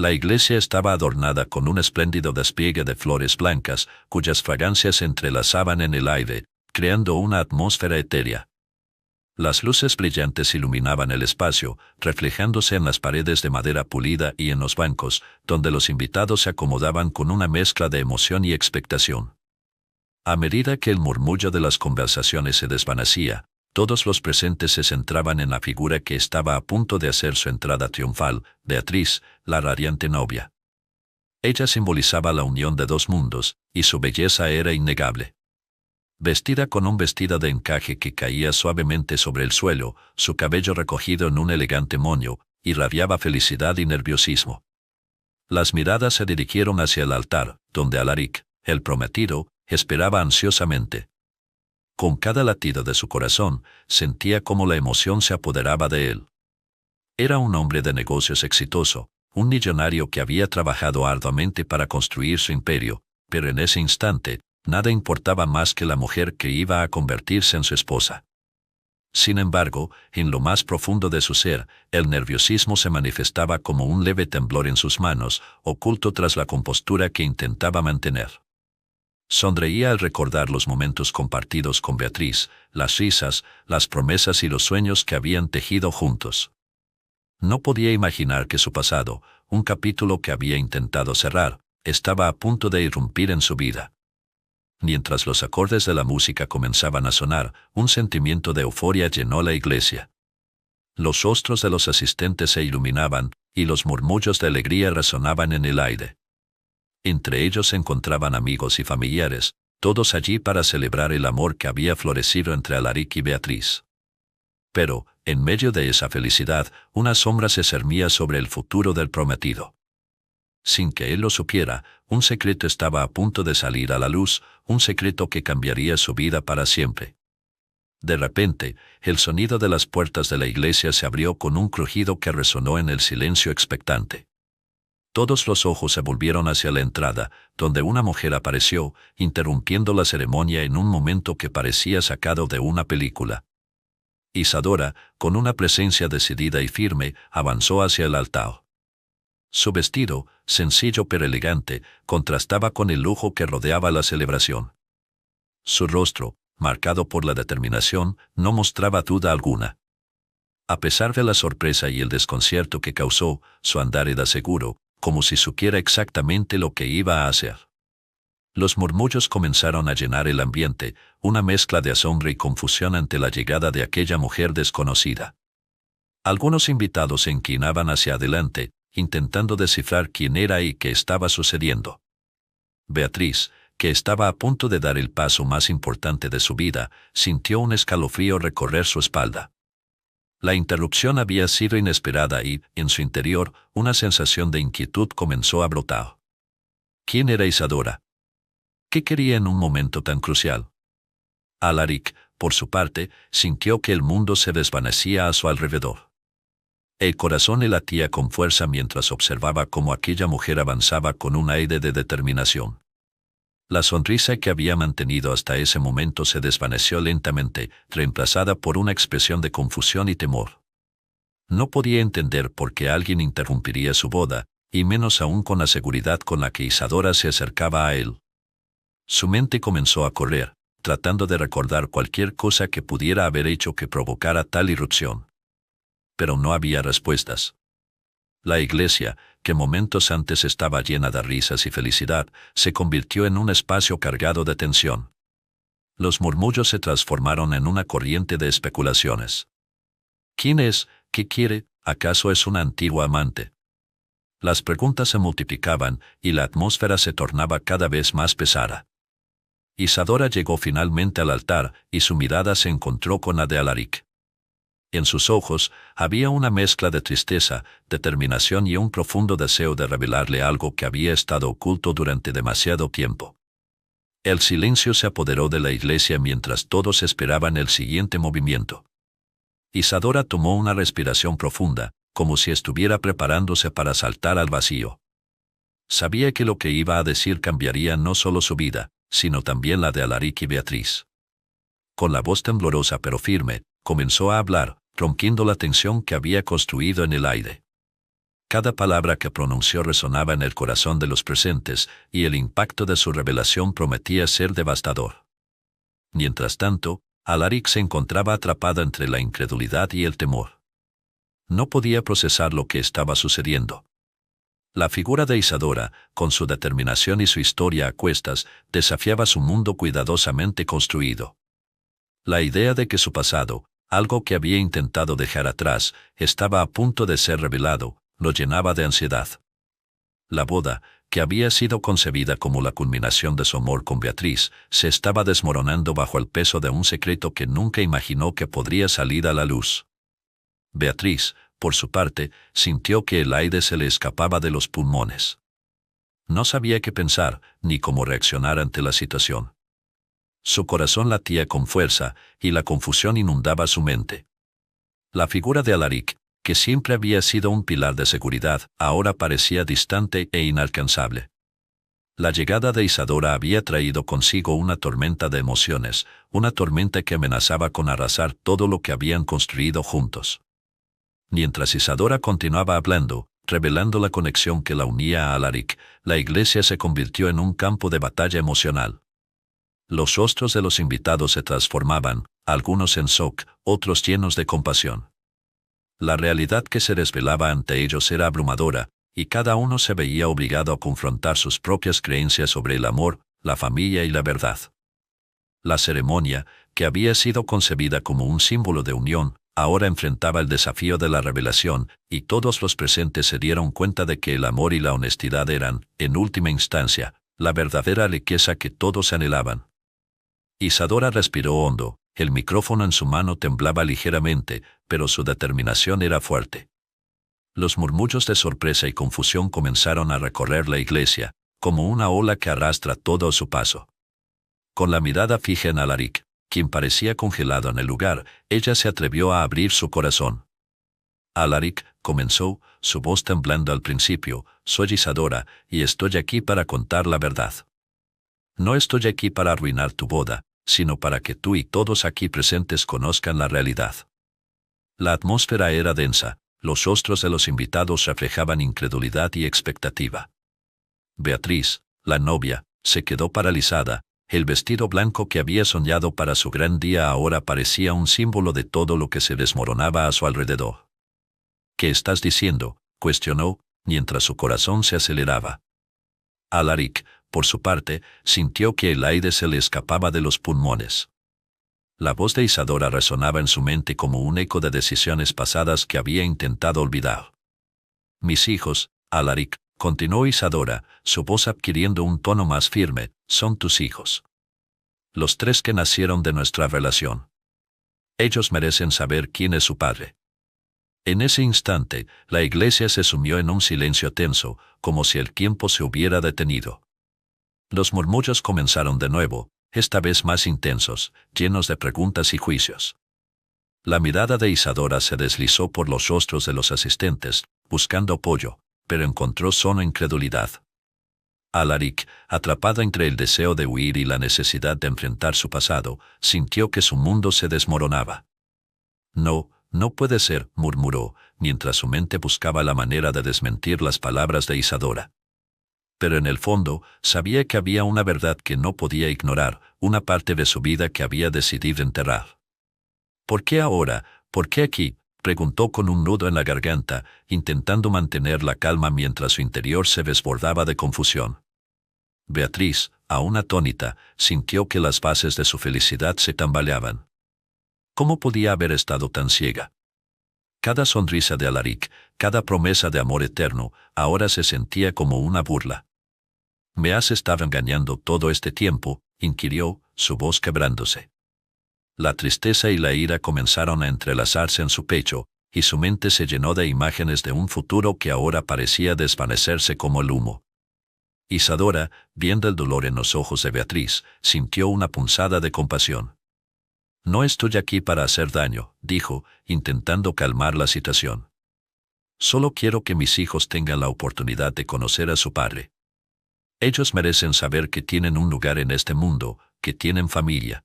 La iglesia estaba adornada con un espléndido despliegue de flores blancas, cuyas fragancias se entrelazaban en el aire, creando una atmósfera etérea. Las luces brillantes iluminaban el espacio, reflejándose en las paredes de madera pulida y en los bancos, donde los invitados se acomodaban con una mezcla de emoción y expectación. A medida que el murmullo de las conversaciones se desvanecía, todos los presentes se centraban en la figura que estaba a punto de hacer su entrada triunfal, Beatriz, la radiante novia. Ella simbolizaba la unión de dos mundos, y su belleza era innegable. Vestida con un vestido de encaje que caía suavemente sobre el suelo, su cabello recogido en un elegante moño, irradiaba felicidad y nerviosismo. Las miradas se dirigieron hacia el altar, donde Alaric, el prometido, esperaba ansiosamente. Con cada latido de su corazón, sentía cómo la emoción se apoderaba de él. Era un hombre de negocios exitoso, un millonario que había trabajado arduamente para construir su imperio, pero en ese instante, nada importaba más que la mujer que iba a convertirse en su esposa. Sin embargo, en lo más profundo de su ser, el nerviosismo se manifestaba como un leve temblor en sus manos, oculto tras la compostura que intentaba mantener. Sonreía al recordar los momentos compartidos con Beatriz, las risas, las promesas y los sueños que habían tejido juntos. No podía imaginar que su pasado, un capítulo que había intentado cerrar, estaba a punto de irrumpir en su vida. Mientras los acordes de la música comenzaban a sonar, un sentimiento de euforia llenó la iglesia. Los rostros de los asistentes se iluminaban, y los murmullos de alegría resonaban en el aire. Entre ellos se encontraban amigos y familiares, todos allí para celebrar el amor que había florecido entre Alaric y Beatriz. Pero, en medio de esa felicidad, una sombra se cernía sobre el futuro del prometido. Sin que él lo supiera, un secreto estaba a punto de salir a la luz, un secreto que cambiaría su vida para siempre. De repente, el sonido de las puertas de la iglesia se abrió con un crujido que resonó en el silencio expectante. Todos los ojos se volvieron hacia la entrada, donde una mujer apareció, interrumpiendo la ceremonia en un momento que parecía sacado de una película. Isadora, con una presencia decidida y firme, avanzó hacia el altar. Su vestido, sencillo pero elegante, contrastaba con el lujo que rodeaba la celebración. Su rostro, marcado por la determinación, no mostraba duda alguna. A pesar de la sorpresa y el desconcierto que causó, su andar era seguro, como si supiera exactamente lo que iba a hacer. Los murmullos comenzaron a llenar el ambiente, una mezcla de asombro y confusión ante la llegada de aquella mujer desconocida. Algunos invitados se inclinaban hacia adelante, intentando descifrar quién era y qué estaba sucediendo. Beatriz, que estaba a punto de dar el paso más importante de su vida, sintió un escalofrío recorrer su espalda. La interrupción había sido inesperada y, en su interior, una sensación de inquietud comenzó a brotar. ¿Quién era Isadora? ¿Qué quería en un momento tan crucial? Alaric, por su parte, sintió que el mundo se desvanecía a su alrededor. El corazón le latía con fuerza mientras observaba cómo aquella mujer avanzaba con un aire de determinación. La sonrisa que había mantenido hasta ese momento se desvaneció lentamente, reemplazada por una expresión de confusión y temor. No podía entender por qué alguien interrumpiría su boda, y menos aún con la seguridad con la que Isadora se acercaba a él. Su mente comenzó a correr, tratando de recordar cualquier cosa que pudiera haber hecho que provocara tal irrupción. Pero no había respuestas. La iglesia, que momentos antes estaba llena de risas y felicidad, se convirtió en un espacio cargado de tensión. Los murmullos se transformaron en una corriente de especulaciones. ¿Quién es? ¿Qué quiere? ¿Acaso es una antigua amante? Las preguntas se multiplicaban y la atmósfera se tornaba cada vez más pesada. Isadora llegó finalmente al altar y su mirada se encontró con la de Alaric. En sus ojos había una mezcla de tristeza, determinación y un profundo deseo de revelarle algo que había estado oculto durante demasiado tiempo. El silencio se apoderó de la iglesia mientras todos esperaban el siguiente movimiento. Isadora tomó una respiración profunda, como si estuviera preparándose para saltar al vacío. Sabía que lo que iba a decir cambiaría no solo su vida, sino también la de Alaric y Beatriz. Con la voz temblorosa pero firme, comenzó a hablar, rompiendo la tensión que había construido en el aire. Cada palabra que pronunció resonaba en el corazón de los presentes, y el impacto de su revelación prometía ser devastador. Mientras tanto, Alaric se encontraba atrapada entre la incredulidad y el temor. No podía procesar lo que estaba sucediendo. La figura de Isadora, con su determinación y su historia a cuestas, desafiaba su mundo cuidadosamente construido. La idea de que su pasado, algo que había intentado dejar atrás, estaba a punto de ser revelado, lo llenaba de ansiedad. La boda, que había sido concebida como la culminación de su amor con Beatriz, se estaba desmoronando bajo el peso de un secreto que nunca imaginó que podría salir a la luz. Beatriz, por su parte, sintió que el aire se le escapaba de los pulmones. No sabía qué pensar, ni cómo reaccionar ante la situación. Su corazón latía con fuerza, y la confusión inundaba su mente. La figura de Alaric, que siempre había sido un pilar de seguridad, ahora parecía distante e inalcanzable. La llegada de Isadora había traído consigo una tormenta de emociones, una tormenta que amenazaba con arrasar todo lo que habían construido juntos. Mientras Isadora continuaba hablando, revelando la conexión que la unía a Alaric, la iglesia se convirtió en un campo de batalla emocional. Los rostros de los invitados se transformaban, algunos en shock, otros llenos de compasión. La realidad que se desvelaba ante ellos era abrumadora, y cada uno se veía obligado a confrontar sus propias creencias sobre el amor, la familia y la verdad. La ceremonia, que había sido concebida como un símbolo de unión, ahora enfrentaba el desafío de la revelación, y todos los presentes se dieron cuenta de que el amor y la honestidad eran, en última instancia, la verdadera riqueza que todos anhelaban. Isadora respiró hondo, el micrófono en su mano temblaba ligeramente, pero su determinación era fuerte. Los murmullos de sorpresa y confusión comenzaron a recorrer la iglesia, como una ola que arrastra todo a su paso. Con la mirada fija en Alaric, quien parecía congelado en el lugar, ella se atrevió a abrir su corazón. Alaric, comenzó, su voz temblando al principio, soy Isadora, y estoy aquí para contar la verdad. No estoy aquí para arruinar tu boda, sino para que tú y todos aquí presentes conozcan la realidad. La atmósfera era densa, los rostros de los invitados reflejaban incredulidad y expectativa. Beatriz, la novia, se quedó paralizada. El vestido blanco que había soñado para su gran día ahora parecía un símbolo de todo lo que se desmoronaba a su alrededor. ¿Qué estás diciendo?, cuestionó, mientras su corazón se aceleraba. Alaric, por su parte, sintió que el aire se le escapaba de los pulmones. La voz de Isadora resonaba en su mente como un eco de decisiones pasadas que había intentado olvidar. Mis hijos, Alaric, continuó Isadora, su voz adquiriendo un tono más firme, son tus hijos. Los 3 que nacieron de nuestra relación. Ellos merecen saber quién es su padre. En ese instante, la iglesia se sumió en un silencio tenso, como si el tiempo se hubiera detenido. Los murmullos comenzaron de nuevo, esta vez más intensos, llenos de preguntas y juicios. La mirada de Isadora se deslizó por los rostros de los asistentes, buscando apoyo, pero encontró solo incredulidad. Alaric, atrapado entre el deseo de huir y la necesidad de enfrentar su pasado, sintió que su mundo se desmoronaba. No, no puede ser, murmuró, mientras su mente buscaba la manera de desmentir las palabras de Isadora. Pero en el fondo, sabía que había una verdad que no podía ignorar, una parte de su vida que había decidido enterrar. ¿Por qué ahora? ¿Por qué aquí?, preguntó con un nudo en la garganta, intentando mantener la calma mientras su interior se desbordaba de confusión. Beatriz, aún atónita, sintió que las bases de su felicidad se tambaleaban. ¿Cómo podía haber estado tan ciega? Cada sonrisa de Alaric, cada promesa de amor eterno, ahora se sentía como una burla. ¿Me has estado engañando todo este tiempo?, inquirió, su voz quebrándose. La tristeza y la ira comenzaron a entrelazarse en su pecho, y su mente se llenó de imágenes de un futuro que ahora parecía desvanecerse como el humo. Isadora, viendo el dolor en los ojos de Beatriz, sintió una punzada de compasión. No estoy aquí para hacer daño, dijo, intentando calmar la situación. Solo quiero que mis hijos tengan la oportunidad de conocer a su padre. Ellos merecen saber que tienen un lugar en este mundo, que tienen familia.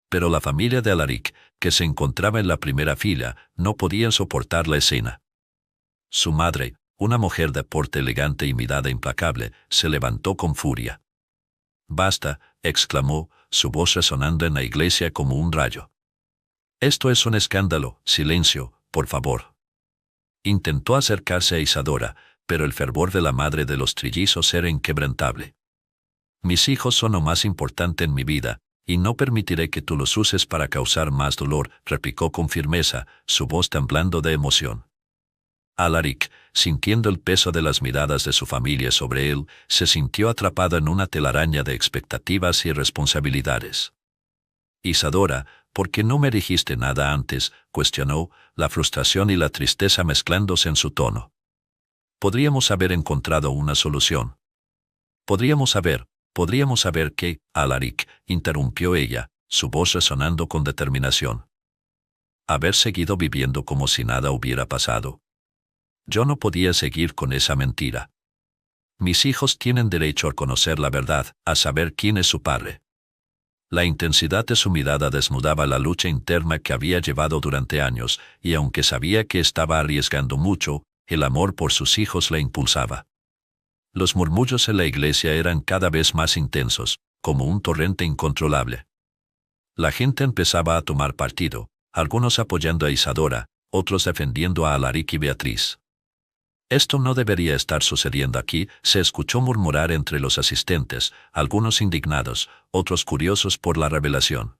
Pero la familia de Alaric, que se encontraba en la primera fila, no podía soportar la escena. Su madre, Una mujer de porte elegante y mirada implacable se levantó con furia. «Basta», exclamó, su voz resonando en la iglesia como un rayo. «Esto es un escándalo, silencio, por favor». Intentó acercarse a Isadora, pero el fervor de la madre de los trillizos era inquebrantable. «Mis hijos son lo más importante en mi vida, y no permitiré que tú los uses para causar más dolor», replicó con firmeza, su voz temblando de emoción. Alaric, sintiendo el peso de las miradas de su familia sobre él, se sintió atrapado en una telaraña de expectativas y responsabilidades. «Isadora, ¿por qué no me dijiste nada antes?», cuestionó, la frustración y la tristeza mezclándose en su tono. «Podríamos haber encontrado una solución». Podríamos saber que, Alaric», interrumpió ella, su voz resonando con determinación. «Haber seguido viviendo como si nada hubiera pasado. Yo no podía seguir con esa mentira. Mis hijos tienen derecho a conocer la verdad, a saber quién es su padre». La intensidad de su mirada desnudaba la lucha interna que había llevado durante años, y aunque sabía que estaba arriesgando mucho, el amor por sus hijos la impulsaba. Los murmullos en la iglesia eran cada vez más intensos, como un torrente incontrolable. La gente empezaba a tomar partido, algunos apoyando a Isadora, otros defendiendo a Alaric y Beatriz. «Esto no debería estar sucediendo aquí», se escuchó murmurar entre los asistentes, algunos indignados, otros curiosos por la revelación.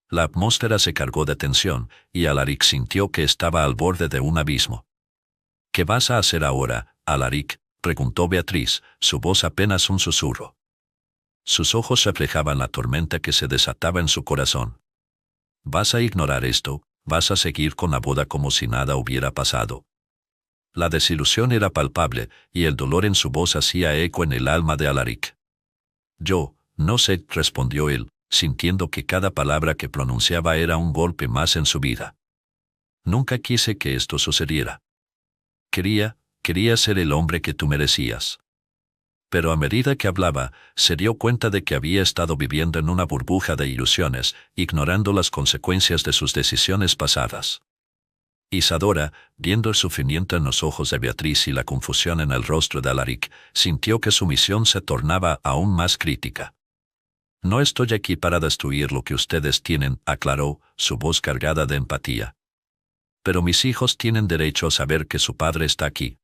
La atmósfera se cargó de tensión, y Alaric sintió que estaba al borde de un abismo. «¿Qué vas a hacer ahora, Alaric?», preguntó Beatriz, su voz apenas un susurro. Sus ojos reflejaban la tormenta que se desataba en su corazón. «¿Vas a ignorar esto? ¿Vas a seguir con la boda como si nada hubiera pasado?». La desilusión era palpable, y el dolor en su voz hacía eco en el alma de Alaric. «Yo, no sé», respondió él, sintiendo que cada palabra que pronunciaba era un golpe más en su vida. «Nunca quise que esto sucediera. Quería ser el hombre que tú merecías». Pero a medida que hablaba, se dio cuenta de que había estado viviendo en una burbuja de ilusiones, ignorando las consecuencias de sus decisiones pasadas. Isadora, viendo el sufrimiento en los ojos de Beatriz y la confusión en el rostro de Alaric, sintió que su misión se tornaba aún más crítica. «No estoy aquí para destruir lo que ustedes tienen», aclaró, su voz cargada de empatía. «Pero mis hijos tienen derecho a saber que su padre está aquí.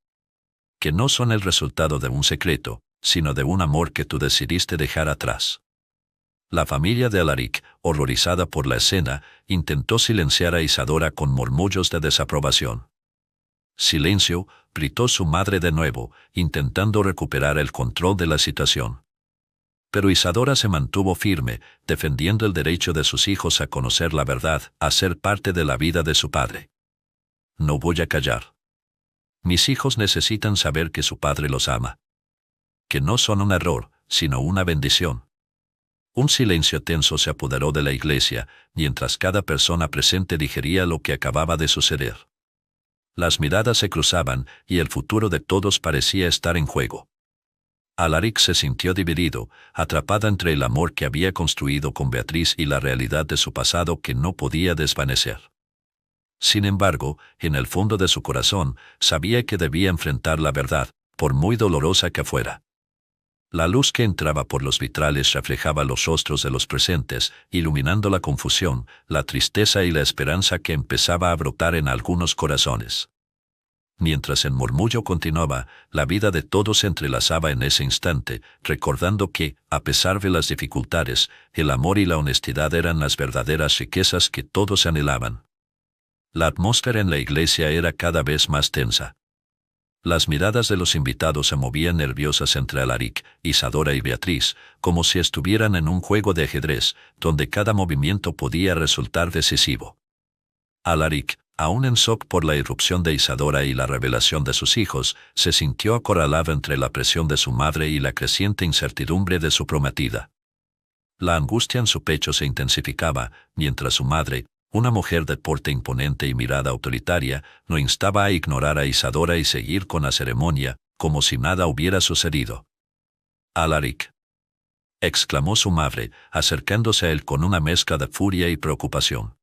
Que no son el resultado de un secreto, sino de un amor que tú decidiste dejar atrás». La familia de Alaric, horrorizada por la escena, intentó silenciar a Isadora con murmullos de desaprobación. «Silencio», gritó su madre de nuevo, intentando recuperar el control de la situación. Pero Isadora se mantuvo firme, defendiendo el derecho de sus hijos a conocer la verdad, a ser parte de la vida de su padre. «No voy a callar. Mis hijos necesitan saber que su padre los ama. Que no son un error, sino una bendición». Un silencio tenso se apoderó de la iglesia, mientras cada persona presente digería lo que acababa de suceder. Las miradas se cruzaban, y el futuro de todos parecía estar en juego. Alaric se sintió dividido, atrapada entre el amor que había construido con Beatriz y la realidad de su pasado que no podía desvanecer. Sin embargo, en el fondo de su corazón, sabía que debía enfrentar la verdad, por muy dolorosa que fuera. La luz que entraba por los vitrales reflejaba los rostros de los presentes, iluminando la confusión, la tristeza y la esperanza que empezaba a brotar en algunos corazones. Mientras el murmullo continuaba, la vida de todos se entrelazaba en ese instante, recordando que, a pesar de las dificultades, el amor y la honestidad eran las verdaderas riquezas que todos anhelaban. La atmósfera en la iglesia era cada vez más tensa. Las miradas de los invitados se movían nerviosas entre Alaric, Isadora y Beatriz, como si estuvieran en un juego de ajedrez, donde cada movimiento podía resultar decisivo. Alaric, aún en shock por la irrupción de Isadora y la revelación de sus hijos, se sintió acorralado entre la presión de su madre y la creciente incertidumbre de su prometida. La angustia en su pecho se intensificaba, mientras su madre, una mujer de porte imponente y mirada autoritaria, lo instaba a ignorar a Isadora y seguir con la ceremonia, como si nada hubiera sucedido. «Alaric», exclamó su madre, acercándose a él con una mezcla de furia y preocupación.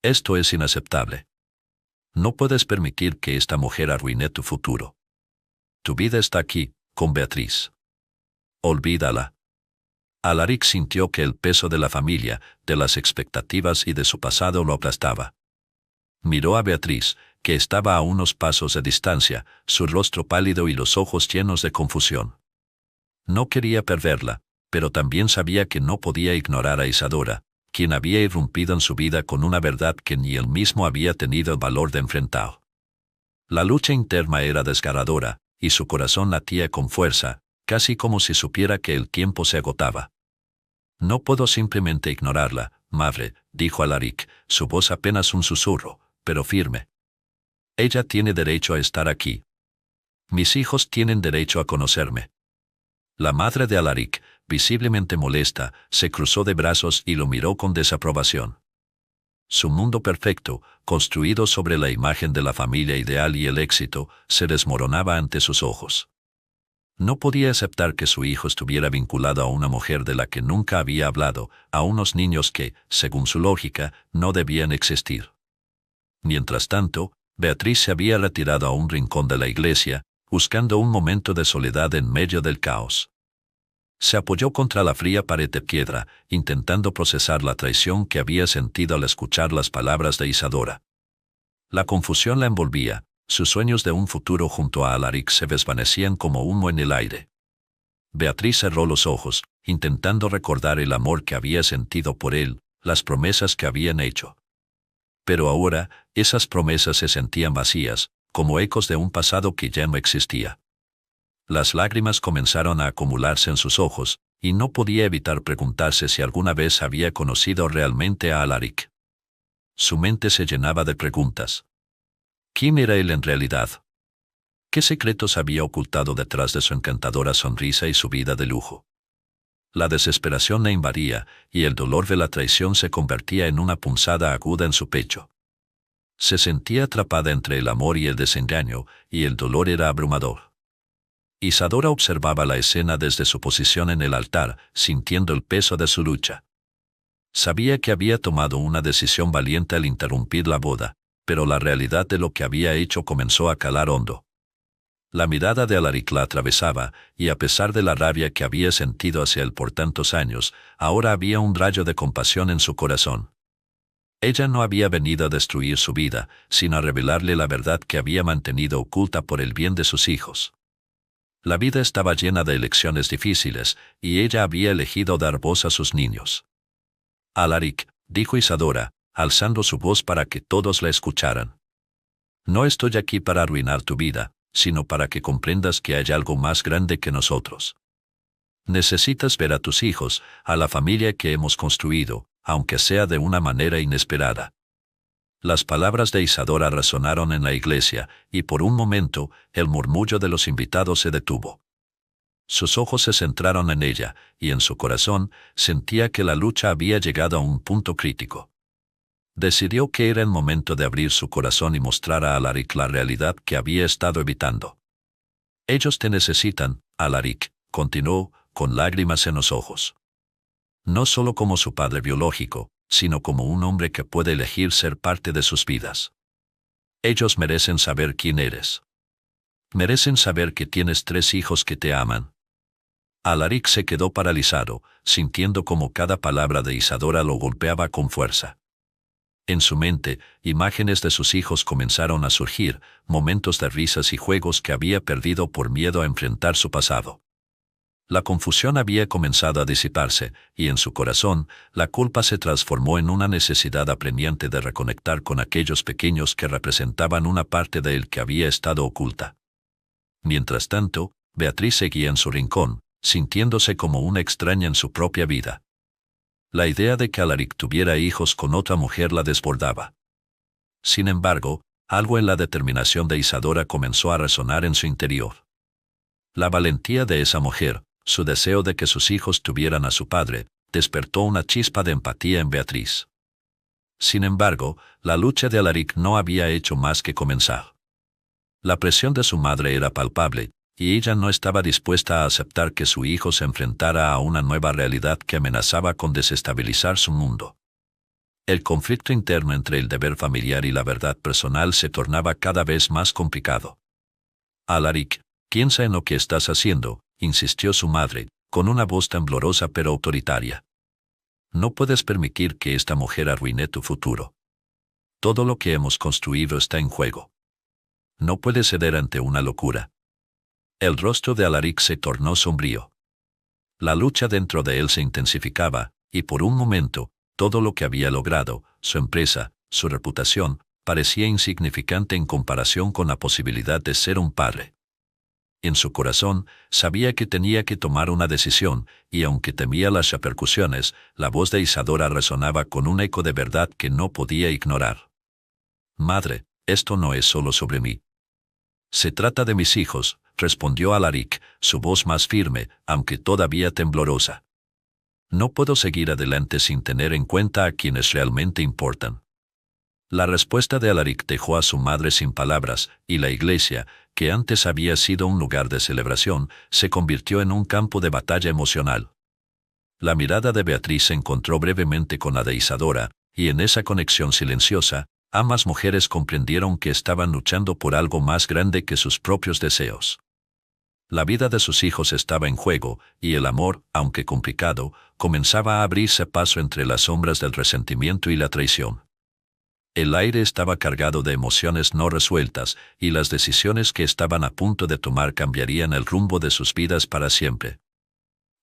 «Esto es inaceptable. No puedes permitir que esta mujer arruine tu futuro». Tu vida está aquí, con Beatriz. Olvídala. Alaric sintió que el peso de la familia, de las expectativas y de su pasado lo aplastaba. Miró a Beatriz, que estaba a unos pasos de distancia, su rostro pálido y los ojos llenos de confusión. No quería perderla, pero también sabía que no podía ignorar a Isadora, quien había irrumpido en su vida con una verdad que ni él mismo había tenido el valor de enfrentar. La lucha interna era desgarradora, y su corazón latía con fuerza, casi como si supiera que el tiempo se agotaba. No puedo simplemente ignorarla, madre, dijo Alaric, su voz apenas un susurro, pero firme. Ella tiene derecho a estar aquí. Mis hijos tienen derecho a conocerme. La madre de Alaric, visiblemente molesta, se cruzó de brazos y lo miró con desaprobación. Su mundo perfecto, construido sobre la imagen de la familia ideal y el éxito, se desmoronaba ante sus ojos. No podía aceptar que su hijo estuviera vinculado a una mujer de la que nunca había hablado, a unos niños que, según su lógica, no debían existir. Mientras tanto, Beatriz se había retirado a un rincón de la iglesia, buscando un momento de soledad en medio del caos. Se apoyó contra la fría pared de piedra, intentando procesar la traición que había sentido al escuchar las palabras de Isadora. La confusión la envolvía, sus sueños de un futuro junto a Alaric se desvanecían como humo en el aire. Beatriz cerró los ojos, intentando recordar el amor que había sentido por él, las promesas que habían hecho. Pero ahora, esas promesas se sentían vacías, como ecos de un pasado que ya no existía. Las lágrimas comenzaron a acumularse en sus ojos, y no podía evitar preguntarse si alguna vez había conocido realmente a Alaric. Su mente se llenaba de preguntas. ¿Quién era él en realidad? ¿Qué secretos había ocultado detrás de su encantadora sonrisa y su vida de lujo? La desesperación la invadía, y el dolor de la traición se convertía en una punzada aguda en su pecho. Se sentía atrapada entre el amor y el desengaño, y el dolor era abrumador. Isadora observaba la escena desde su posición en el altar, sintiendo el peso de su lucha. Sabía que había tomado una decisión valiente al interrumpir la boda, pero la realidad de lo que había hecho comenzó a calar hondo. La mirada de Alaric la atravesaba, y a pesar de la rabia que había sentido hacia él por tantos años, ahora había un rayo de compasión en su corazón. Ella no había venido a destruir su vida, sino a revelarle la verdad que había mantenido oculta por el bien de sus hijos. La vida estaba llena de elecciones difíciles, y ella había elegido dar voz a sus niños. Alaric, dijo Isadora, alzando su voz para que todos la escucharan. No estoy aquí para arruinar tu vida, sino para que comprendas que hay algo más grande que nosotros. Necesitas ver a tus hijos, a la familia que hemos construido, aunque sea de una manera inesperada. Las palabras de Isadora resonaron en la iglesia, y por un momento, el murmullo de los invitados se detuvo. Sus ojos se centraron en ella, y en su corazón, sentía que la lucha había llegado a un punto crítico. Decidió que era el momento de abrir su corazón y mostrar a Alaric la realidad que había estado evitando. Ellos te necesitan, Alaric, continuó, con lágrimas en los ojos. No solo como su padre biológico, sino como un hombre que puede elegir ser parte de sus vidas. Ellos merecen saber quién eres. Merecen saber que tienes 3 hijos que te aman. Alaric se quedó paralizado, sintiendo como cada palabra de Isadora lo golpeaba con fuerza. En su mente, imágenes de sus hijos comenzaron a surgir, momentos de risas y juegos que había perdido por miedo a enfrentar su pasado. La confusión había comenzado a disiparse, y en su corazón, la culpa se transformó en una necesidad apremiante de reconectar con aquellos pequeños que representaban una parte de él que había estado oculta. Mientras tanto, Beatriz seguía en su rincón, sintiéndose como una extraña en su propia vida. La idea de que Alaric tuviera hijos con otra mujer la desbordaba. Sin embargo, algo en la determinación de Isadora comenzó a resonar en su interior. La valentía de esa mujer, su deseo de que sus hijos tuvieran a su padre, despertó una chispa de empatía en Beatriz. Sin embargo, la lucha de Alaric no había hecho más que comenzar. La presión de su madre era palpable, y ella no estaba dispuesta a aceptar que su hijo se enfrentara a una nueva realidad que amenazaba con desestabilizar su mundo. El conflicto interno entre el deber familiar y la verdad personal se tornaba cada vez más complicado. Alaric, Piensa en lo que estás haciendo, insistió su madre, con una voz temblorosa pero autoritaria. No puedes permitir que esta mujer arruine tu futuro. Todo lo que hemos construido está en juego. No puedes ceder ante una locura. El rostro de Alaric se tornó sombrío. La lucha dentro de él se intensificaba, y por un momento, todo lo que había logrado, su empresa, su reputación, parecía insignificante en comparación con la posibilidad de ser un padre. En su corazón, sabía que tenía que tomar una decisión, y aunque temía las repercusiones, la voz de Isadora resonaba con un eco de verdad que no podía ignorar. Madre, esto no es solo sobre mí. Se trata de mis hijos, respondió Alaric, su voz más firme, aunque todavía temblorosa. No puedo seguir adelante sin tener en cuenta a quienes realmente importan. La respuesta de Alaric dejó a su madre sin palabras, y la iglesia, que antes había sido un lugar de celebración, se convirtió en un campo de batalla emocional. La mirada de Beatriz se encontró brevemente con la de Isadora, y en esa conexión silenciosa, ambas mujeres comprendieron que estaban luchando por algo más grande que sus propios deseos. La vida de sus hijos estaba en juego, y el amor, aunque complicado, comenzaba a abrirse paso entre las sombras del resentimiento y la traición. El aire estaba cargado de emociones no resueltas, y las decisiones que estaban a punto de tomar cambiarían el rumbo de sus vidas para siempre.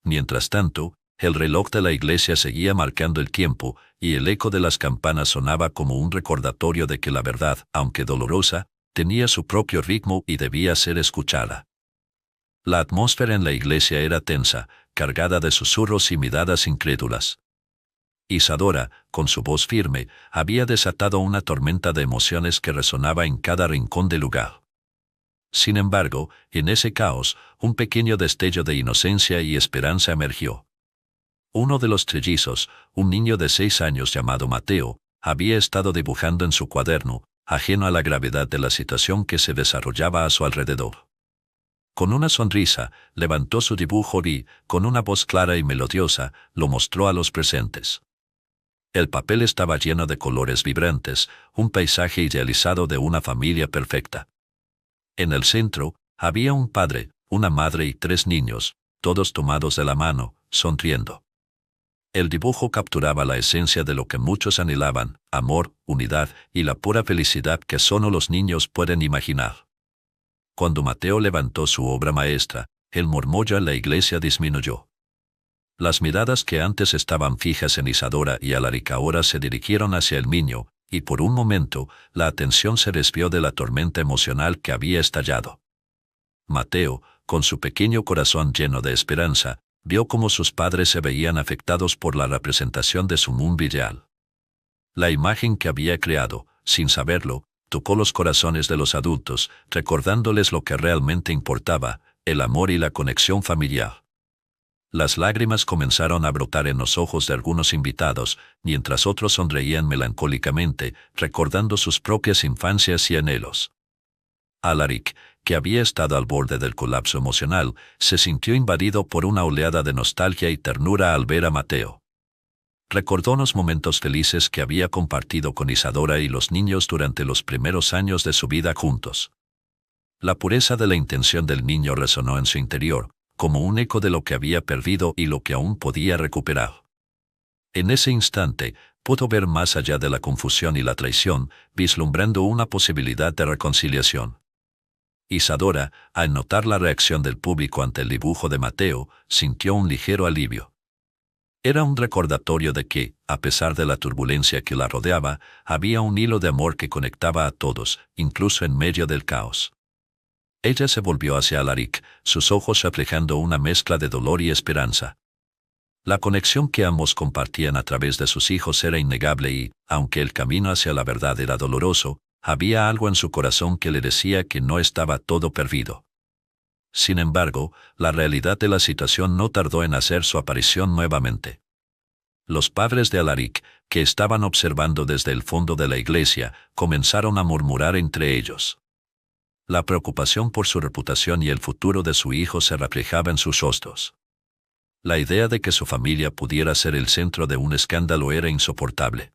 Mientras tanto, el reloj de la iglesia seguía marcando el tiempo, y el eco de las campanas sonaba como un recordatorio de que la verdad, aunque dolorosa, tenía su propio ritmo y debía ser escuchada. La atmósfera en la iglesia era tensa, cargada de susurros y miradas incrédulas. Isadora, con su voz firme, había desatado una tormenta de emociones que resonaba en cada rincón del lugar. Sin embargo, en ese caos, un pequeño destello de inocencia y esperanza emergió. Uno de los trellizos, un niño de 6 años llamado Mateo, había estado dibujando en su cuaderno, ajeno a la gravedad de la situación que se desarrollaba a su alrededor. Con una sonrisa, levantó su dibujo y, con una voz clara y melodiosa, lo mostró a los presentes. El papel estaba lleno de colores vibrantes, un paisaje idealizado de una familia perfecta. En el centro, había un padre, una madre y 3 niños, todos tomados de la mano, sonriendo. El dibujo capturaba la esencia de lo que muchos anhelaban: amor, unidad y la pura felicidad que solo los niños pueden imaginar. Cuando Mateo levantó su obra maestra, el murmullo en la iglesia disminuyó. Las miradas que antes estaban fijas en Isadora y Alaric ahora se dirigieron hacia el niño, y por un momento, la atención se desvió de la tormenta emocional que había estallado. Mateo, con su pequeño corazón lleno de esperanza, vio cómo sus padres se veían afectados por la representación de su mundo ideal. La imagen que había creado, sin saberlo, tocó los corazones de los adultos, recordándoles lo que realmente importaba: el amor y la conexión familiar. Las lágrimas comenzaron a brotar en los ojos de algunos invitados, mientras otros sonreían melancólicamente, recordando sus propias infancias y anhelos. Alaric, que había estado al borde del colapso emocional, se sintió invadido por una oleada de nostalgia y ternura al ver a Mateo. Recordó los momentos felices que había compartido con Isadora y los niños durante los primeros años de su vida juntos. La pureza de la intención del niño resonó en su interior, como un eco de lo que había perdido y lo que aún podía recuperar. En ese instante, pudo ver más allá de la confusión y la traición, vislumbrando una posibilidad de reconciliación. Isadora, al notar la reacción del público ante el dibujo de Mateo, sintió un ligero alivio. Era un recordatorio de que, a pesar de la turbulencia que la rodeaba, había un hilo de amor que conectaba a todos, incluso en medio del caos. Ella se volvió hacia Alaric, sus ojos reflejando una mezcla de dolor y esperanza. La conexión que ambos compartían a través de sus hijos era innegable y, aunque el camino hacia la verdad era doloroso, había algo en su corazón que le decía que no estaba todo perdido. Sin embargo, la realidad de la situación no tardó en hacer su aparición nuevamente. Los padres de Alaric, que estaban observando desde el fondo de la iglesia, comenzaron a murmurar entre ellos. La preocupación por su reputación y el futuro de su hijo se reflejaba en sus rostros. La idea de que su familia pudiera ser el centro de un escándalo era insoportable.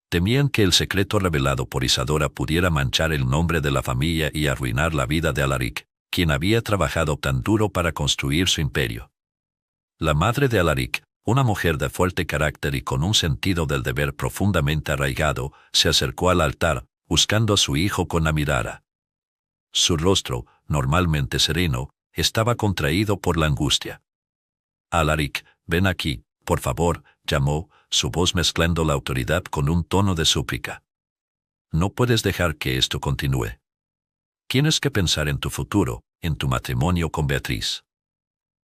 Temían que el secreto revelado por Isadora pudiera manchar el nombre de la familia y arruinar la vida de Alaric, quien había trabajado tan duro para construir su imperio. La madre de Alaric, una mujer de fuerte carácter y con un sentido del deber profundamente arraigado, se acercó al altar, buscando a su hijo con la mirada. Su rostro, normalmente sereno, estaba contraído por la angustia. Alaric, ven aquí, por favor, llamó, su voz mezclando la autoridad con un tono de súplica. No puedes dejar que esto continúe. Tienes que pensar en tu futuro, en tu matrimonio con Beatriz.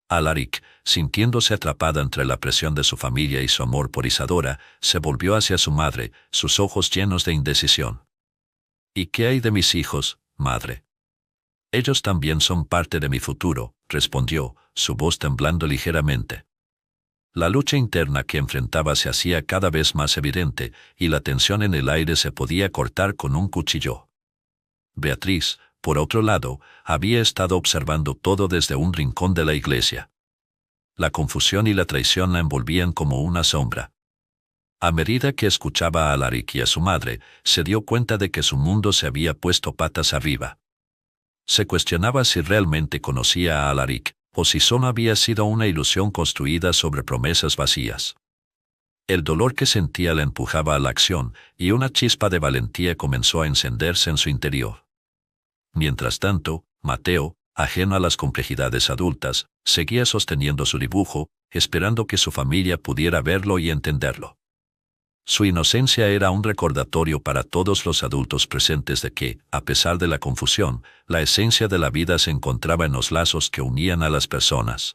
Alaric, sintiéndose atrapada entre la presión de su familia y su amor por Isadora, se volvió hacia su madre, sus ojos llenos de indecisión. ¿Y qué hay de mis hijos, madre? Ellos también son parte de mi futuro, respondió, su voz temblando ligeramente. La lucha interna que enfrentaba se hacía cada vez más evidente, y la tensión en el aire se podía cortar con un cuchillo. Beatriz, por otro lado, había estado observando todo desde un rincón de la iglesia. La confusión y la traición la envolvían como una sombra. A medida que escuchaba a Alaric y a su madre, se dio cuenta de que su mundo se había puesto patas arriba. Se cuestionaba si realmente conocía a Alaric, o si solo había sido una ilusión construida sobre promesas vacías. El dolor que sentía la empujaba a la acción, y una chispa de valentía comenzó a encenderse en su interior. Mientras tanto, Mateo, ajeno a las complejidades adultas, seguía sosteniendo su dibujo, esperando que su familia pudiera verlo y entenderlo. Su inocencia era un recordatorio para todos los adultos presentes de que, a pesar de la confusión, la esencia de la vida se encontraba en los lazos que unían a las personas.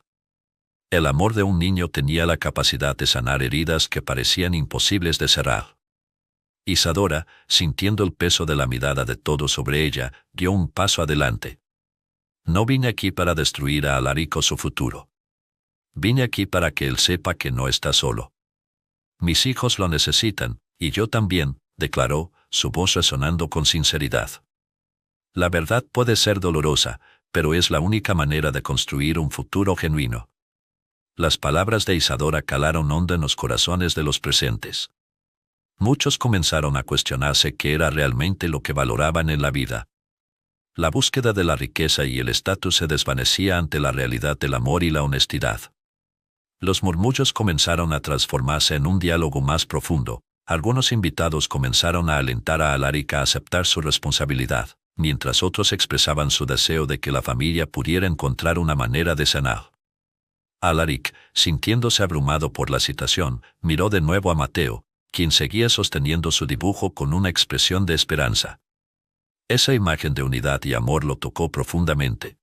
El amor de un niño tenía la capacidad de sanar heridas que parecían imposibles de cerrar. Isadora, sintiendo el peso de la mirada de todos sobre ella, dio un paso adelante. No vine aquí para destruir a Alaric o su futuro. Vine aquí para que él sepa que no está solo. Mis hijos lo necesitan, y yo también, declaró, su voz resonando con sinceridad. La verdad puede ser dolorosa, pero es la única manera de construir un futuro genuino. Las palabras de Isadora calaron hondo en los corazones de los presentes. Muchos comenzaron a cuestionarse qué era realmente lo que valoraban en la vida. La búsqueda de la riqueza y el estatus se desvanecía ante la realidad del amor y la honestidad. Los murmullos comenzaron a transformarse en un diálogo más profundo. Algunos invitados comenzaron a alentar a Alaric a aceptar su responsabilidad, mientras otros expresaban su deseo de que la familia pudiera encontrar una manera de sanar. Alaric, sintiéndose abrumado por la situación, miró de nuevo a Mateo, quien seguía sosteniendo su dibujo con una expresión de esperanza. Esa imagen de unidad y amor lo tocó profundamente.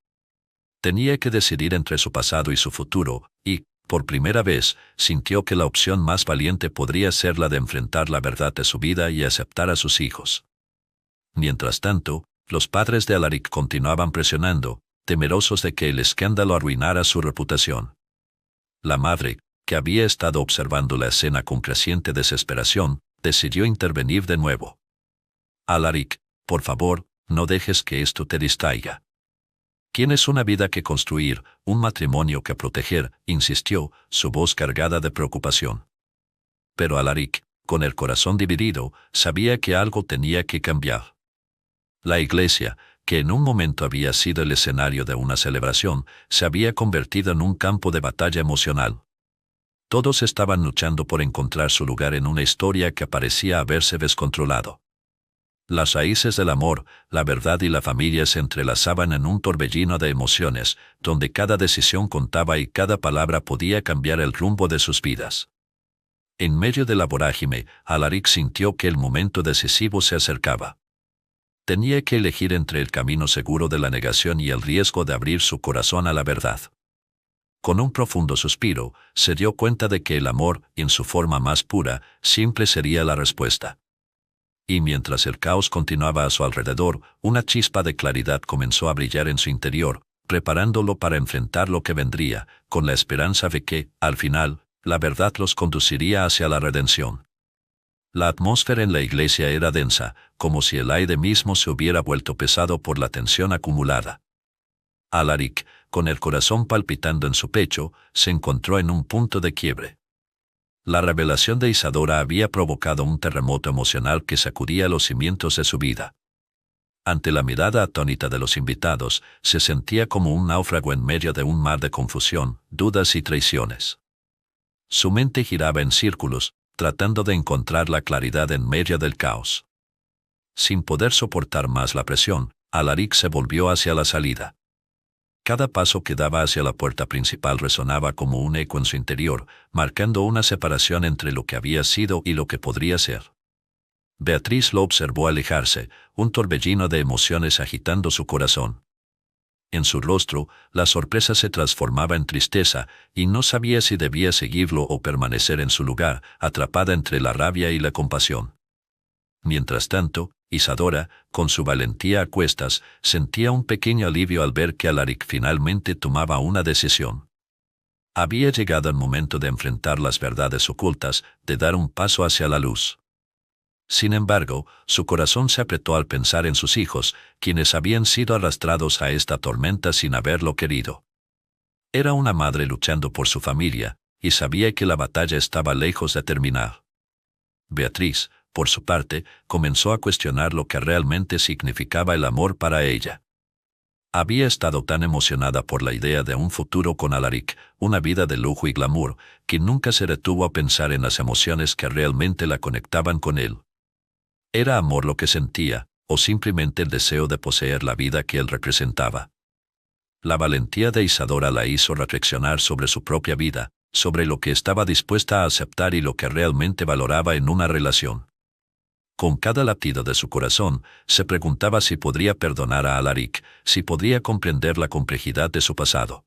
Tenía que decidir entre su pasado y su futuro, y, por primera vez, sintió que la opción más valiente podría ser la de enfrentar la verdad de su vida y aceptar a sus hijos. Mientras tanto, los padres de Alaric continuaban presionando, temerosos de que el escándalo arruinara su reputación. La madre, que había estado observando la escena con creciente desesperación, decidió intervenir de nuevo. Alaric, por favor, no dejes que esto te distraiga. Tienes una vida que construir, un matrimonio que proteger, insistió, su voz cargada de preocupación. Pero Alaric, con el corazón dividido, sabía que algo tenía que cambiar. La iglesia, que en un momento había sido el escenario de una celebración, se había convertido en un campo de batalla emocional. Todos estaban luchando por encontrar su lugar en una historia que parecía haberse descontrolado. Las raíces del amor, la verdad y la familia se entrelazaban en un torbellino de emociones, donde cada decisión contaba y cada palabra podía cambiar el rumbo de sus vidas. En medio de la vorágine, Alaric sintió que el momento decisivo se acercaba. Tenía que elegir entre el camino seguro de la negación y el riesgo de abrir su corazón a la verdad. Con un profundo suspiro, se dio cuenta de que el amor, en su forma más pura, siempre sería la respuesta. Y mientras el caos continuaba a su alrededor, una chispa de claridad comenzó a brillar en su interior, preparándolo para enfrentar lo que vendría, con la esperanza de que, al final, la verdad los conduciría hacia la redención. La atmósfera en la iglesia era densa, como si el aire mismo se hubiera vuelto pesado por la tensión acumulada. Alaric, con el corazón palpitando en su pecho, se encontró en un punto de quiebre. La revelación de Isadora había provocado un terremoto emocional que sacudía los cimientos de su vida. Ante la mirada atónita de los invitados, se sentía como un náufrago en medio de un mar de confusión, dudas y traiciones. Su mente giraba en círculos, tratando de encontrar la claridad en medio del caos. Sin poder soportar más la presión, Alaric se volvió hacia la salida. Cada paso que daba hacia la puerta principal resonaba como un eco en su interior, marcando una separación entre lo que había sido y lo que podría ser. Beatriz lo observó alejarse, un torbellino de emociones agitando su corazón. En su rostro, la sorpresa se transformaba en tristeza, y no sabía si debía seguirlo o permanecer en su lugar, atrapada entre la rabia y la compasión. Mientras tanto, Isadora, con su valentía a cuestas, sentía un pequeño alivio al ver que Alaric finalmente tomaba una decisión. Había llegado el momento de enfrentar las verdades ocultas, de dar un paso hacia la luz. Sin embargo, su corazón se apretó al pensar en sus hijos, quienes habían sido arrastrados a esta tormenta sin haberlo querido. Era una madre luchando por su familia, y sabía que la batalla estaba lejos de terminar. Beatriz, por su parte, comenzó a cuestionar lo que realmente significaba el amor para ella. Había estado tan emocionada por la idea de un futuro con Alaric, una vida de lujo y glamour, que nunca se detuvo a pensar en las emociones que realmente la conectaban con él. ¿Era amor lo que sentía, o simplemente el deseo de poseer la vida que él representaba? La valentía de Isadora la hizo reflexionar sobre su propia vida, sobre lo que estaba dispuesta a aceptar y lo que realmente valoraba en una relación. Con cada latido de su corazón, se preguntaba si podría perdonar a Alaric, si podría comprender la complejidad de su pasado.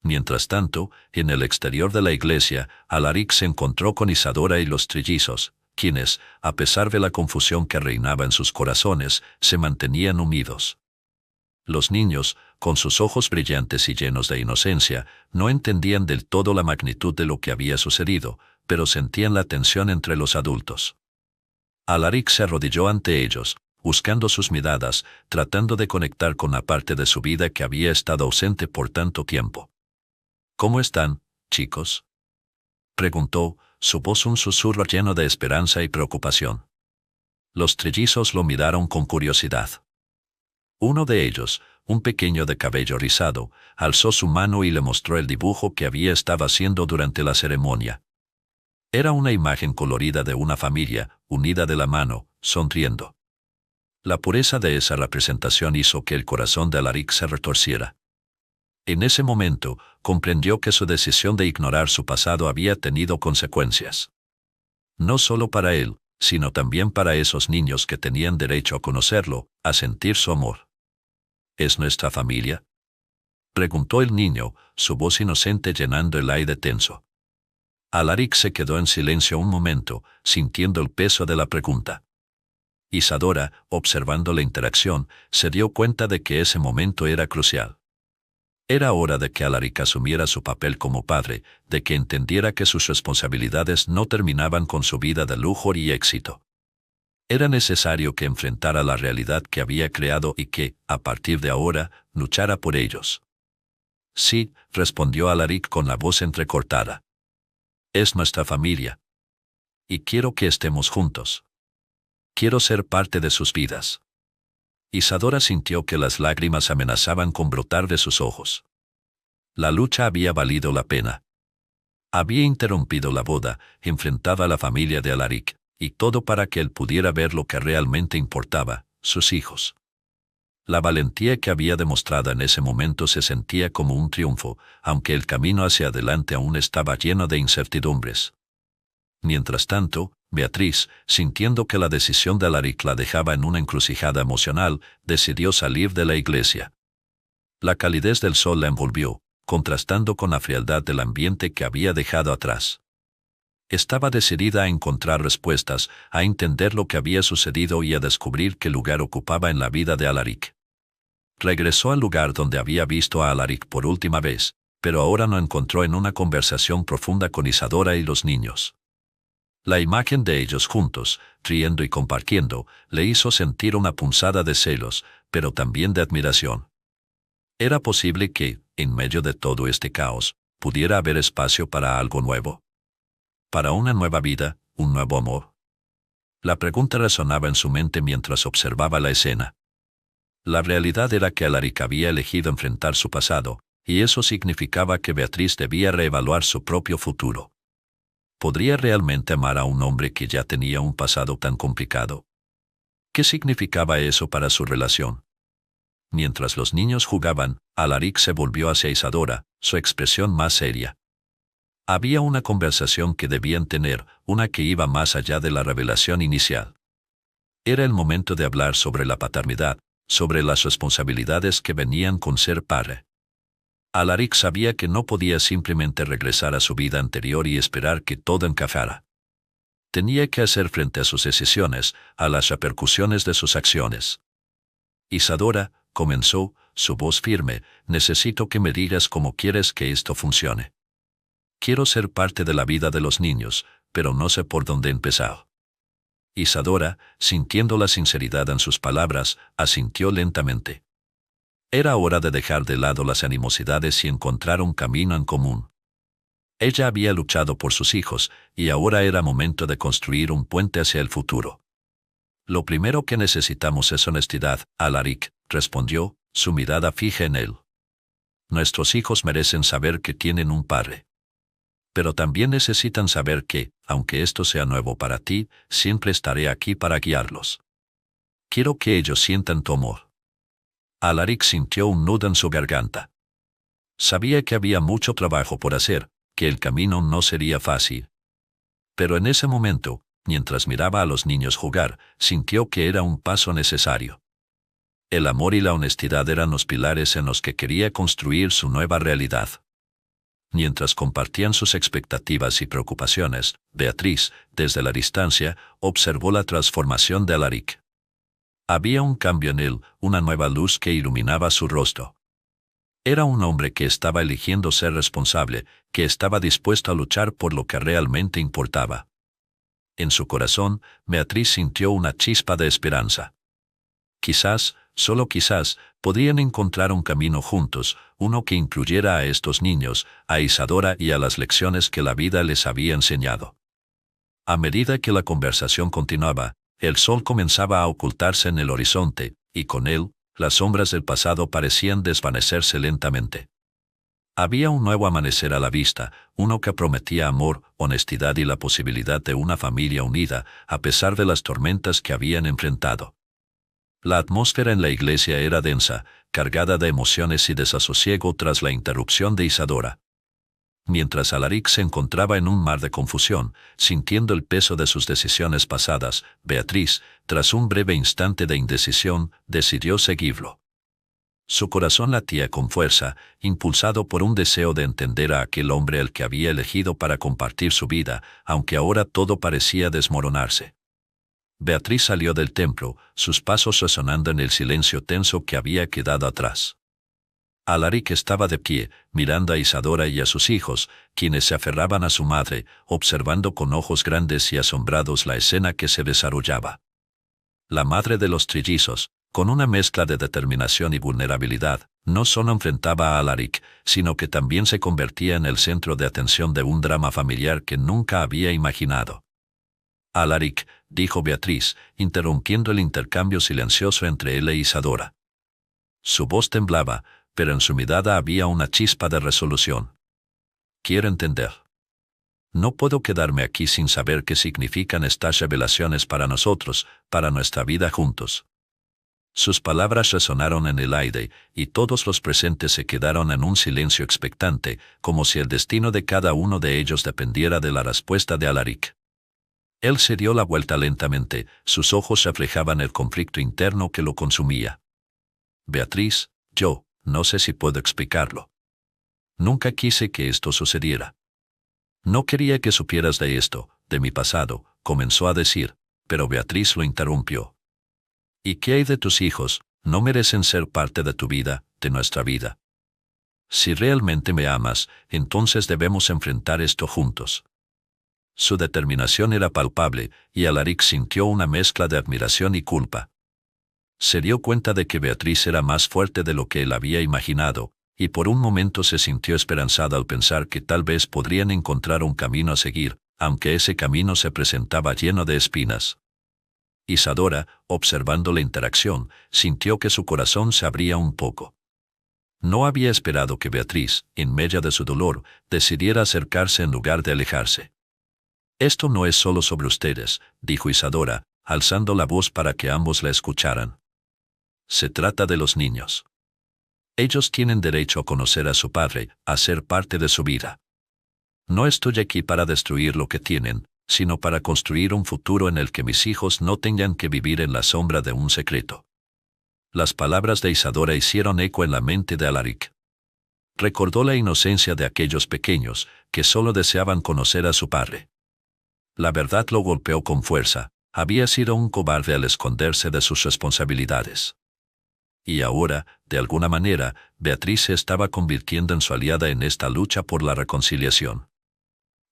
Mientras tanto, en el exterior de la iglesia, Alaric se encontró con Isadora y los trillizos, quienes, a pesar de la confusión que reinaba en sus corazones, se mantenían unidos. Los niños, con sus ojos brillantes y llenos de inocencia, no entendían del todo la magnitud de lo que había sucedido, pero sentían la tensión entre los adultos. Alaric se arrodilló ante ellos, buscando sus miradas, tratando de conectar con la parte de su vida que había estado ausente por tanto tiempo. ¿Cómo están, chicos?, preguntó, su voz un susurro lleno de esperanza y preocupación. Los trillizos lo miraron con curiosidad. Uno de ellos, un pequeño de cabello rizado, alzó su mano y le mostró el dibujo que había estado haciendo durante la ceremonia. Era una imagen colorida de una familia, unida de la mano, sonriendo. La pureza de esa representación hizo que el corazón de Alaric se retorciera. En ese momento, comprendió que su decisión de ignorar su pasado había tenido consecuencias. No solo para él, sino también para esos niños que tenían derecho a conocerlo, a sentir su amor. ¿Es nuestra familia?, preguntó el niño, su voz inocente llenando el aire tenso. Alaric se quedó en silencio un momento, sintiendo el peso de la pregunta. Isadora, observando la interacción, se dio cuenta de que ese momento era crucial. Era hora de que Alaric asumiera su papel como padre, de que entendiera que sus responsabilidades no terminaban con su vida de lujo y éxito. Era necesario que enfrentara la realidad que había creado y que, a partir de ahora, luchara por ellos. Sí, respondió Alaric con la voz entrecortada. Es nuestra familia. Y quiero que estemos juntos. Quiero ser parte de sus vidas. Isadora sintió que las lágrimas amenazaban con brotar de sus ojos. La lucha había valido la pena. Había interrumpido la boda, enfrentaba a la familia de Alaric, y todo para que él pudiera ver lo que realmente importaba, sus hijos. La valentía que había demostrado en ese momento se sentía como un triunfo, aunque el camino hacia adelante aún estaba lleno de incertidumbres. Mientras tanto, Beatriz, sintiendo que la decisión de Alaric la dejaba en una encrucijada emocional, decidió salir de la iglesia. La calidez del sol la envolvió, contrastando con la frialdad del ambiente que había dejado atrás. Estaba decidida a encontrar respuestas, a entender lo que había sucedido y a descubrir qué lugar ocupaba en la vida de Alaric. Regresó al lugar donde había visto a Alaric por última vez, pero ahora lo encontró en una conversación profunda con Isadora y los niños. La imagen de ellos juntos, riendo y compartiendo, le hizo sentir una punzada de celos, pero también de admiración. ¿Era posible que, en medio de todo este caos, pudiera haber espacio para algo nuevo? ¿Para una nueva vida, un nuevo amor? La pregunta resonaba en su mente mientras observaba la escena. La realidad era que Alaric había elegido enfrentar su pasado, y eso significaba que Beatriz debía reevaluar su propio futuro. ¿Podría realmente amar a un hombre que ya tenía un pasado tan complicado? ¿Qué significaba eso para su relación? Mientras los niños jugaban, Alaric se volvió hacia Isadora, su expresión más seria. Había una conversación que debían tener, una que iba más allá de la revelación inicial. Era el momento de hablar sobre la paternidad, sobre las responsabilidades que venían con ser padre. Alaric sabía que no podía simplemente regresar a su vida anterior y esperar que todo encajara. Tenía que hacer frente a sus decisiones, a las repercusiones de sus acciones. Isadora, comenzó, su voz firme, necesito que me digas cómo quieres que esto funcione. Quiero ser parte de la vida de los niños, pero no sé por dónde empezar. Isadora, sintiendo la sinceridad en sus palabras, asintió lentamente. Era hora de dejar de lado las animosidades y encontrar un camino en común. Ella había luchado por sus hijos, y ahora era momento de construir un puente hacia el futuro. Lo primero que necesitamos es honestidad, Alaric, respondió, su mirada fija en él. Nuestros hijos merecen saber que tienen un padre. Pero también necesitan saber que, aunque esto sea nuevo para ti, siempre estaré aquí para guiarlos. Quiero que ellos sientan tu amor. Alaric sintió un nudo en su garganta. Sabía que había mucho trabajo por hacer, que el camino no sería fácil. Pero en ese momento, mientras miraba a los niños jugar, sintió que era un paso necesario. El amor y la honestidad eran los pilares en los que quería construir su nueva realidad. Mientras compartían sus expectativas y preocupaciones, Beatriz, desde la distancia, observó la transformación de Alaric. Había un cambio en él, una nueva luz que iluminaba su rostro. Era un hombre que estaba eligiendo ser responsable, que estaba dispuesto a luchar por lo que realmente importaba. En su corazón, Beatriz sintió una chispa de esperanza. Quizás, solo quizás, podrían encontrar un camino juntos, uno que incluyera a estos niños, a Isadora y a las lecciones que la vida les había enseñado. A medida que la conversación continuaba, el sol comenzaba a ocultarse en el horizonte, y con él, las sombras del pasado parecían desvanecerse lentamente. Había un nuevo amanecer a la vista, uno que prometía amor, honestidad y la posibilidad de una familia unida, a pesar de las tormentas que habían enfrentado. La atmósfera en la iglesia era densa, cargada de emociones y desasosiego tras la interrupción de Isadora. Mientras Alaric se encontraba en un mar de confusión, sintiendo el peso de sus decisiones pasadas, Beatriz, tras un breve instante de indecisión, decidió seguirlo. Su corazón latía con fuerza, impulsado por un deseo de entender a aquel hombre al que había elegido para compartir su vida, aunque ahora todo parecía desmoronarse. Beatriz salió del templo, sus pasos resonando en el silencio tenso que había quedado atrás. Alaric estaba de pie, mirando a Isadora y a sus hijos, quienes se aferraban a su madre, observando con ojos grandes y asombrados la escena que se desarrollaba. La madre de los trillizos, con una mezcla de determinación y vulnerabilidad, no solo enfrentaba a Alaric, sino que también se convertía en el centro de atención de un drama familiar que nunca había imaginado. Alaric, dijo Beatriz, interrumpiendo el intercambio silencioso entre él e Isadora. Su voz temblaba, pero en su mirada había una chispa de resolución. Quiero entender. No puedo quedarme aquí sin saber qué significan estas revelaciones para nosotros, para nuestra vida juntos. Sus palabras resonaron en el aire, y todos los presentes se quedaron en un silencio expectante, como si el destino de cada uno de ellos dependiera de la respuesta de Alaric. Él se dio la vuelta lentamente, sus ojos reflejaban el conflicto interno que lo consumía. Beatriz, no sé si puedo explicarlo. Nunca quise que esto sucediera. No quería que supieras de esto, de mi pasado, comenzó a decir, pero Beatriz lo interrumpió. ¿Y qué hay de tus hijos? ¿No merecen ser parte de tu vida, de nuestra vida? Si realmente me amas, entonces debemos enfrentar esto juntos. Su determinación era palpable, y Alaric sintió una mezcla de admiración y culpa. Se dio cuenta de que Beatriz era más fuerte de lo que él había imaginado, y por un momento se sintió esperanzada al pensar que tal vez podrían encontrar un camino a seguir, aunque ese camino se presentaba lleno de espinas. Isadora, observando la interacción, sintió que su corazón se abría un poco. No había esperado que Beatriz, en medio de su dolor, decidiera acercarse en lugar de alejarse. «Esto no es solo sobre ustedes», dijo Isadora, alzando la voz para que ambos la escucharan. «Se trata de los niños. Ellos tienen derecho a conocer a su padre, a ser parte de su vida. No estoy aquí para destruir lo que tienen, sino para construir un futuro en el que mis hijos no tengan que vivir en la sombra de un secreto». Las palabras de Isadora hicieron eco en la mente de Alaric. Recordó la inocencia de aquellos pequeños, que solo deseaban conocer a su padre. La verdad lo golpeó con fuerza. Había sido un cobarde al esconderse de sus responsabilidades. Y ahora, de alguna manera, Beatriz se estaba convirtiendo en su aliada en esta lucha por la reconciliación.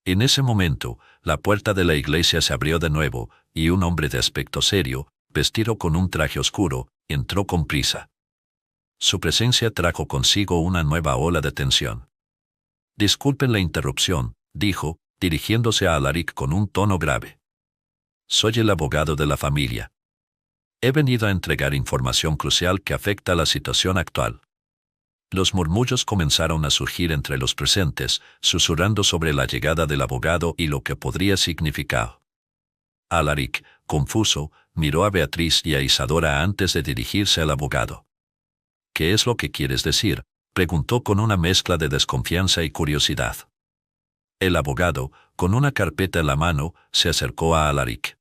En ese momento, la puerta de la iglesia se abrió de nuevo, y un hombre de aspecto serio, vestido con un traje oscuro, entró con prisa. Su presencia trajo consigo una nueva ola de tensión. «Disculpen la interrupción», dijo, dirigiéndose a Alaric con un tono grave. «Soy el abogado de la familia. He venido a entregar información crucial que afecta a la situación actual». Los murmullos comenzaron a surgir entre los presentes, susurrando sobre la llegada del abogado y lo que podría significar. Alaric, confuso, miró a Beatriz y a Isadora antes de dirigirse al abogado. «¿Qué es lo que quieres decir?», preguntó con una mezcla de desconfianza y curiosidad. El abogado, con una carpeta en la mano, se acercó a Alaric.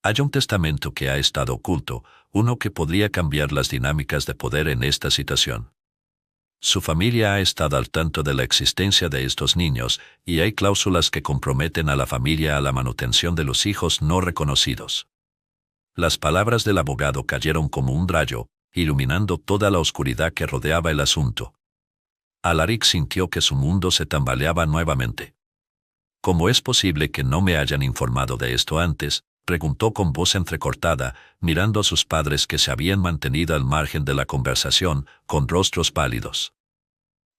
«Hay un testamento que ha estado oculto, uno que podría cambiar las dinámicas de poder en esta situación. Su familia ha estado al tanto de la existencia de estos niños, y hay cláusulas que comprometen a la familia a la manutención de los hijos no reconocidos». Las palabras del abogado cayeron como un rayo, iluminando toda la oscuridad que rodeaba el asunto. Alaric sintió que su mundo se tambaleaba nuevamente. «¿Cómo es posible que no me hayan informado de esto antes?», preguntó con voz entrecortada, mirando a sus padres que se habían mantenido al margen de la conversación, con rostros pálidos.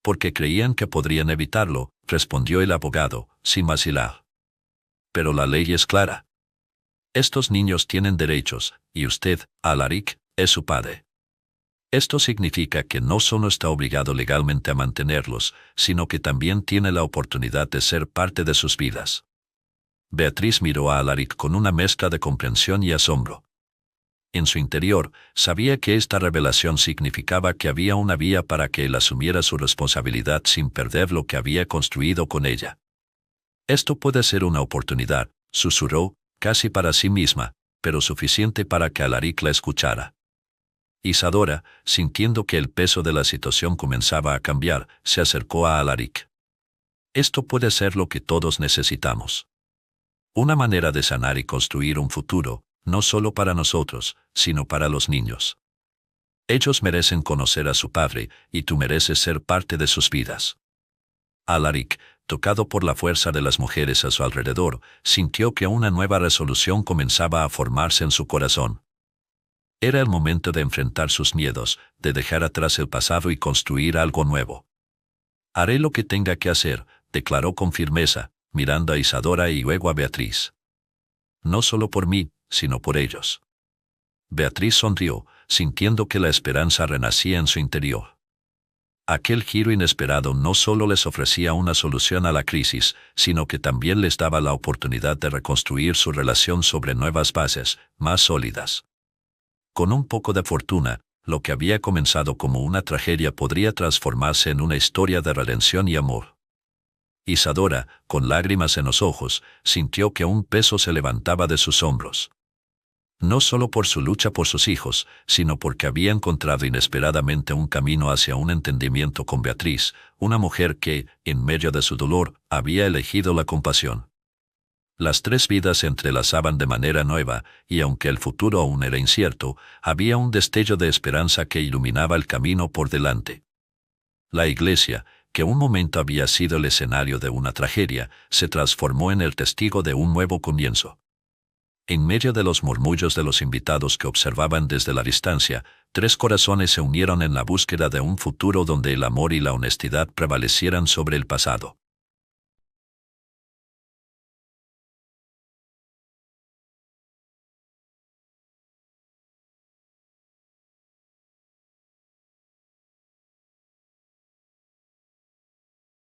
«Porque creían que podrían evitarlo», respondió el abogado, sin vacilar. «Pero la ley es clara. Estos niños tienen derechos, y usted, Alaric, es su padre. Esto significa que no solo está obligado legalmente a mantenerlos, sino que también tiene la oportunidad de ser parte de sus vidas». Beatriz miró a Alaric con una mezcla de comprensión y asombro. En su interior, sabía que esta revelación significaba que había una vía para que él asumiera su responsabilidad sin perder lo que había construido con ella. «Esto puede ser una oportunidad», susurró, casi para sí misma, pero suficiente para que Alaric la escuchara. Isadora, sintiendo que el peso de la situación comenzaba a cambiar, se acercó a Alaric. «Esto puede ser lo que todos necesitamos. Una manera de sanar y construir un futuro, no solo para nosotros, sino para los niños. Ellos merecen conocer a su padre, y tú mereces ser parte de sus vidas». Alaric, tocado por la fuerza de las mujeres a su alrededor, sintió que una nueva resolución comenzaba a formarse en su corazón. Era el momento de enfrentar sus miedos, de dejar atrás el pasado y construir algo nuevo. «Haré lo que tenga que hacer», declaró con firmeza, mirando a Isadora y luego a Beatriz. «No solo por mí, sino por ellos». Beatriz sonrió, sintiendo que la esperanza renacía en su interior. Aquel giro inesperado no solo les ofrecía una solución a la crisis, sino que también les daba la oportunidad de reconstruir su relación sobre nuevas bases, más sólidas. Con un poco de fortuna, lo que había comenzado como una tragedia podría transformarse en una historia de redención y amor. Isadora, con lágrimas en los ojos, sintió que un peso se levantaba de sus hombros. No solo por su lucha por sus hijos, sino porque había encontrado inesperadamente un camino hacia un entendimiento con Beatriz, una mujer que, en medio de su dolor, había elegido la compasión. Las tres vidas se entrelazaban de manera nueva, y aunque el futuro aún era incierto, había un destello de esperanza que iluminaba el camino por delante. La iglesia, que un momento había sido el escenario de una tragedia, se transformó en el testigo de un nuevo comienzo. En medio de los murmullos de los invitados que observaban desde la distancia, tres corazones se unieron en la búsqueda de un futuro donde el amor y la honestidad prevalecieran sobre el pasado.